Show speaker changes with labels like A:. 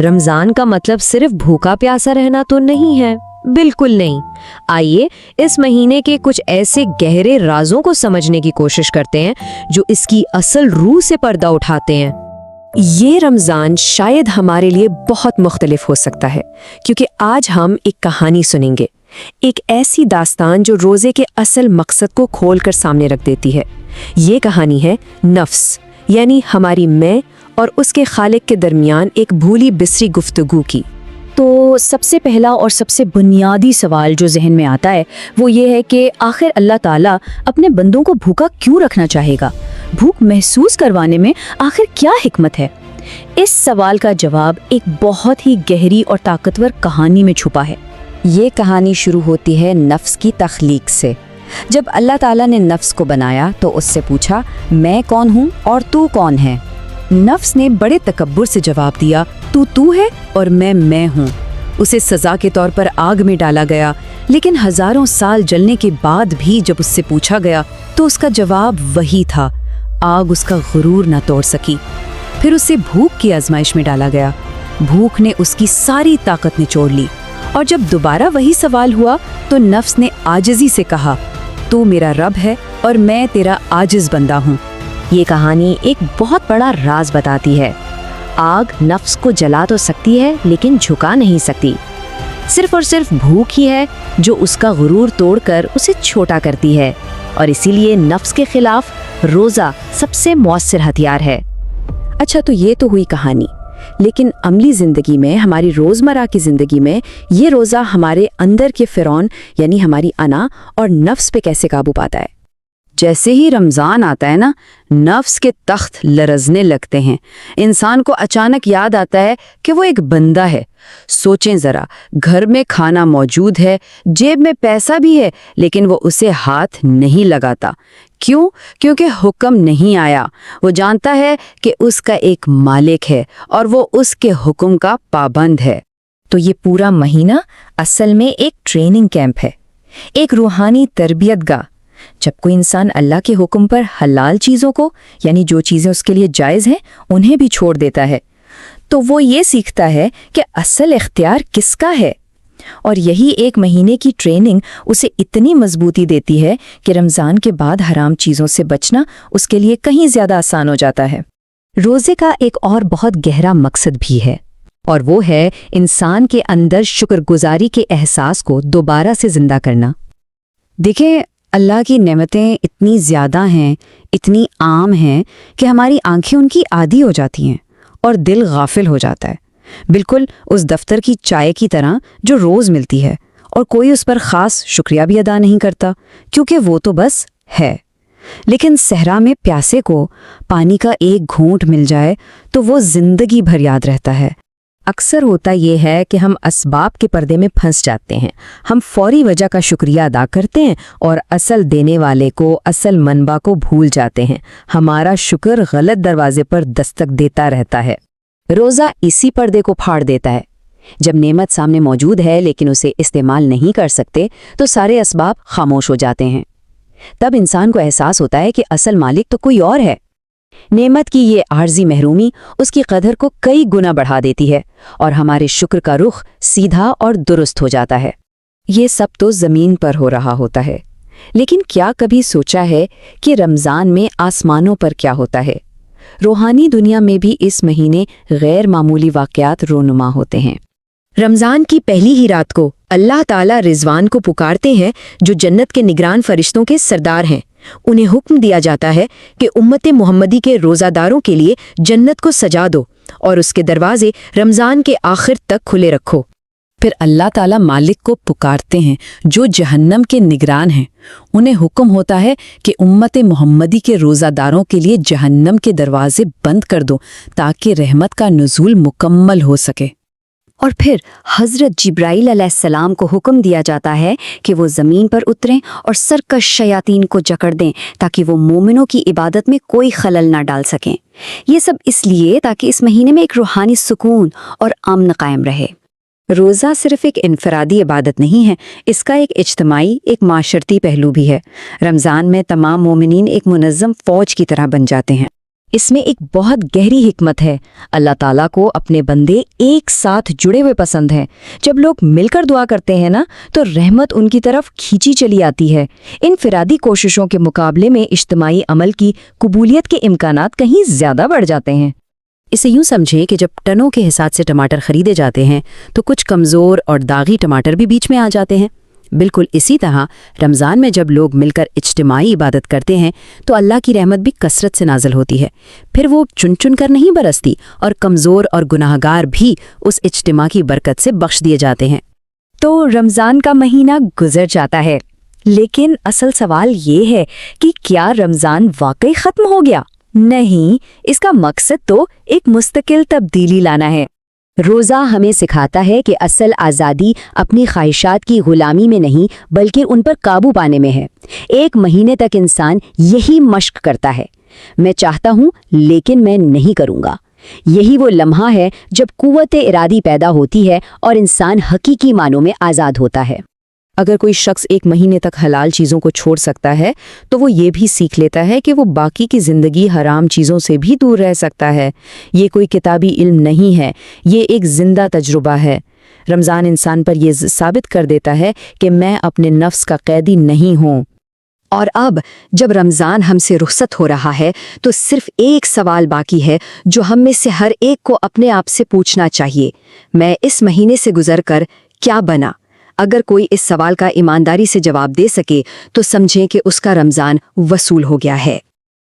A: رمضان کا مطلب صرف بھوکا پیاسا رہنا تو نہیں ہے، بالکل نہیں۔ آئیے اس مہینے کے کچھ ایسے گہرے رازوں کو سمجھنے کی کوشش کرتے ہیں جو اس کی اصل روح سے پردہ اٹھاتے ہیں۔ یہ رمضان شاید ہمارے لیے بہت مختلف ہو سکتا ہے، کیونکہ آج ہم ایک کہانی سنیں گے، ایک ایسی داستان جو روزے کے اصل مقصد کو کھول کر سامنے رکھ دیتی ہے۔ یہ کہانی ہے نفس، یعنی ہماری میں اور اس کے خالق کے درمیان ایک بھولی بسری گفتگو کی۔
B: تو سب سے پہلا اور سب سے بنیادی سوال جو ذہن میں آتا ہے وہ یہ ہے کہ آخر اللہ تعالیٰ اپنے بندوں کو بھوکا کیوں رکھنا چاہے گا؟ بھوک محسوس کروانے میں آخر کیا حکمت ہے؟ اس سوال کا جواب ایک بہت ہی گہری اور طاقتور کہانی میں چھپا ہے۔
C: یہ کہانی شروع ہوتی ہے نفس کی تخلیق سے۔ جب اللہ تعالیٰ نے نفس کو بنایا تو اس سے پوچھا، میں کون ہوں اور تو کون ہے؟
D: نفس نے بڑے تکبر سے جواب دیا، تو ہے اور میں ہوں۔ اسے سزا کے طور پر آگ میں ڈالا گیا، لیکن ہزاروں سال جلنے کے بعد بھی جب اس سے پوچھا گیا تو اس کا جواب وہی تھا۔ آگ اس کا غرور نہ توڑ سکی۔ پھر اسے بھوک کی آزمائش میں ڈالا گیا۔ بھوک نے اس کی ساری طاقت نچوڑ لی، اور جب دوبارہ وہی سوال ہوا تو نفس نے عاجزی سے کہا، تو میرا رب ہے اور میں تیرا عاجز بندہ ہوں۔
A: یہ کہانی ایک بہت بڑا راز بتاتی ہے۔ آگ نفس کو جلا تو سکتی ہے لیکن جھکا نہیں سکتی۔ صرف اور صرف بھوک ہی ہے جو اس کا غرور توڑ کر اسے چھوٹا کرتی ہے، اور اسی لیے نفس کے خلاف روزہ سب سے مؤثر ہتھیار ہے۔
D: اچھا، تو یہ تو ہوئی کہانی، لیکن عملی زندگی میں، ہماری روزمرہ کی زندگی میں یہ روزہ ہمارے اندر کے فرعون یعنی ہماری انا اور نفس پہ کیسے قابو پاتا ہے؟ جیسے ہی رمضان آتا ہے نا، نفس کے تخت لرزنے لگتے ہیں۔ انسان کو اچانک یاد آتا ہے کہ وہ ایک بندہ ہے۔ سوچیں ذرا، گھر میں کھانا موجود ہے، جیب میں پیسہ بھی ہے، لیکن وہ اسے ہاتھ نہیں لگاتا۔ کیوں؟ کیونکہ حکم نہیں آیا۔ وہ جانتا ہے کہ اس کا ایک مالک ہے اور وہ اس کے حکم کا پابند ہے۔
E: تو یہ پورا مہینہ اصل میں ایک ٹریننگ کیمپ ہے، ایک روحانی تربیت گاہ۔ جب کوئی انسان اللہ کے حکم پر حلال چیزوں کو، یعنی جو چیزیں اس کے لیے جائز ہیں، انہیں بھی چھوڑ دیتا ہے، تو وہ یہ سیکھتا ہے کہ اصل اختیار کس کا ہے۔ اور یہی ایک مہینے کی ٹریننگ اسے اتنی مضبوطی دیتی ہے کہ رمضان کے بعد حرام چیزوں سے بچنا اس کے لیے کہیں زیادہ آسان ہو جاتا ہے۔
A: روزے کا ایک اور بہت گہرا مقصد بھی ہے، اور وہ ہے انسان کے اندر شکر گزاری کے احساس کو دوبارہ سے زندہ کرنا۔
D: دیکھیں، اللہ کی نعمتیں اتنی زیادہ ہیں، اتنی عام ہیں کہ ہماری آنکھیں ان کی عادی ہو جاتی ہیں اور دل غافل ہو جاتا ہے، بالکل اس دفتر کی چائے کی طرح جو روز ملتی ہے، اور کوئی اس پر خاص شکریہ بھی ادا نہیں کرتا کیونکہ وہ تو بس ہے۔ لیکن صحرا میں پیاسے کو پانی کا ایک گھونٹ مل جائے تو وہ زندگی بھر یاد رہتا ہے۔
E: اکثر ہوتا یہ ہے کہ ہم اسباب کے پردے میں پھنس جاتے ہیں، ہم فوری وجہ کا شکریہ ادا کرتے ہیں اور اصل دینے والے کو، اصل منبع کو بھول جاتے ہیں۔ ہمارا شکر غلط دروازے پر دستک دیتا رہتا ہے۔
C: روزہ اسی پردے کو پھاڑ دیتا ہے۔ جب نعمت سامنے موجود ہے لیکن اسے استعمال نہیں کر سکتے تو سارے اسباب خاموش ہو جاتے ہیں۔ تب انسان کو احساس ہوتا ہے کہ اصل مالک تو کوئی اور ہے۔ نعمت کی یہ عارضی محرومی اس کی قدر کو کئی گنا بڑھا دیتی ہے، اور ہمارے شکر کا رخ سیدھا اور درست ہو جاتا ہے۔
D: یہ سب تو زمین پر ہو رہا ہوتا ہے، لیکن کیا کبھی سوچا ہے کہ رمضان میں آسمانوں پر کیا ہوتا ہے؟ روحانی دنیا میں بھی اس مہینے غیر معمولی واقعات رونما ہوتے ہیں۔
E: رمضان کی پہلی ہی رات کو اللہ تعالیٰ رضوان کو پکارتے ہیں، جو جنت کے نگران فرشتوں کے سردار ہیں۔ انہیں حکم دیا جاتا ہے کہ امت محمدی کے روزہ داروں کے لیے جنت کو سجا دو اور اس کے دروازے رمضان کے آخر تک کھلے رکھو۔
D: پھر اللہ تعالیٰ مالک کو پکارتے ہیں جو جہنم کے نگران ہیں۔ انہیں حکم ہوتا ہے کہ امت محمدی کے روزہ داروں کے لیے جہنم کے دروازے بند کر دو تاکہ رحمت کا نزول مکمل ہو سکے۔
B: اور پھر حضرت جبرائیل علیہ السلام کو حکم دیا جاتا ہے کہ وہ زمین پر اتریں اور سرکش شیاطین کو جکڑ دیں تاکہ وہ مومنوں کی عبادت میں کوئی خلل نہ ڈال سکیں۔ یہ سب اس لیے تاکہ اس مہینے میں ایک روحانی سکون اور امن قائم رہے۔
D: روزہ صرف ایک انفرادی عبادت نہیں ہے، اس کا ایک اجتماعی، ایک معاشرتی پہلو بھی ہے۔ رمضان میں تمام مومنین ایک منظم فوج کی طرح بن جاتے ہیں۔
E: اس میں ایک بہت گہری حکمت ہے۔ اللہ تعالیٰ کو اپنے بندے ایک ساتھ جڑے ہوئے پسند ہیں۔ جب لوگ مل کر دعا کرتے ہیں نا تو رحمت ان کی طرف کھینچی چلی آتی ہے۔ انفرادی کوششوں کے مقابلے میں اجتماعی عمل کی قبولیت کے امکانات کہیں زیادہ بڑھ جاتے ہیں۔
C: اسے یوں سمجھے کہ جب ٹنوں کے حساب سے ٹماٹر خریدے جاتے ہیں تو کچھ کمزور اور داغی ٹماٹر بھی بیچ میں آ جاتے ہیں۔ بالکل اسی طرح رمضان میں جب لوگ مل کر اجتماعی عبادت کرتے ہیں تو اللہ کی رحمت بھی کثرت سے نازل ہوتی ہے۔ پھر وہ چن چن کر نہیں برستی اور کمزور اور گناہگار بھی اس اجتماع کی برکت سے بخش دیے جاتے ہیں۔
E: تو رمضان کا مہینہ گزر جاتا ہے، لیکن اصل سوال یہ ہے کہ کیا رمضان واقعی ختم ہو گیا؟ نہیں، اس کا مقصد تو ایک مستقل تبدیلی لانا ہے۔
A: روزہ ہمیں سکھاتا ہے کہ اصل آزادی اپنی خواہشات کی غلامی میں نہیں بلکہ ان پر قابو پانے میں ہے۔ ایک مہینے تک انسان یہی مشق کرتا ہے، میں چاہتا ہوں لیکن میں نہیں کروں گا۔ یہی وہ لمحہ ہے جب قوت ارادی پیدا ہوتی ہے اور انسان حقیقی معنوں میں آزاد ہوتا ہے۔
B: اگر کوئی شخص ایک مہینے تک حلال چیزوں کو چھوڑ سکتا ہے تو وہ یہ بھی سیکھ لیتا ہے کہ وہ باقی کی زندگی حرام چیزوں سے بھی دور رہ سکتا ہے۔ یہ کوئی کتابی علم نہیں ہے، یہ ایک زندہ تجربہ ہے۔ رمضان انسان پر یہ ثابت کر دیتا ہے کہ میں اپنے نفس کا قیدی نہیں ہوں۔
A: اور اب جب رمضان ہم سے رخصت ہو رہا ہے تو صرف ایک سوال باقی ہے جو ہم میں سے ہر ایک کو اپنے آپ سے پوچھنا چاہیے، میں اس مہینے سے گزر کر کیا بنا؟ اگر کوئی اس سوال کا ایمانداری سے جواب دے سکے تو سمجھیں کہ اس کا رمضان وصول ہو گیا ہے۔